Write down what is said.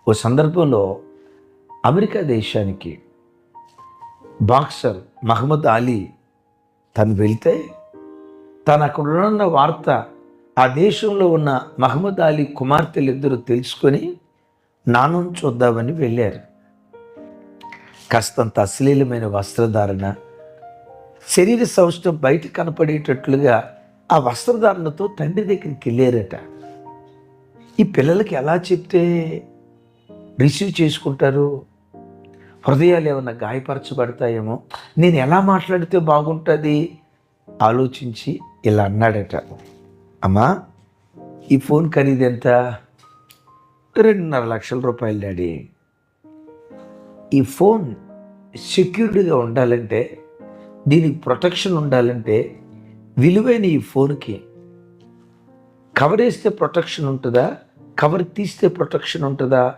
ఓ సందర్భంలో అమెరికా దేశానికి బాక్సర్ మహమ్మద్ అలీ తను వెళ్తే తను అక్కడ ఉన్న వార్త ఆ దేశంలో ఉన్న మహమ్మద్ అలీ కుమార్తెలు ఇద్దరు తెలుసుకొని నాను చూద్దామని వెళ్ళారు. కాస్తంత అశ్లీలమైన వస్త్రధారణ, శరీర సౌష్ఠవం బయట కనపడేటట్లుగా ఆ వస్త్రధారణతో తండ్రి దగ్గరికి వెళ్ళారట. ఈ పిల్లలకి ఎలా చెప్తే రిసీవ్ చేసుకుంటారు? హృదయాలు ఏమన్నా గాయపరచబడతాయేమో, నేను ఎలా మాట్లాడితే బాగుంటుంది ఆలోచించి ఇలా అన్నాడట, అమ్మా ఈ ఫోన్ ఖరీదు ఎంత? 2.5 లక్షల రూపాయలు డాడీ. ఈ ఫోన్ సెక్యూర్డ్గా ఉండాలంటే, దీనికి ప్రొటెక్షన్ ఉండాలంటే విలువైన ఈ ఫోన్కి కవర్ వేస్తే ప్రొటెక్షన్ ఉంటుందా, కవర్ తీస్తే ప్రొటెక్షన్ ఉంటుందా?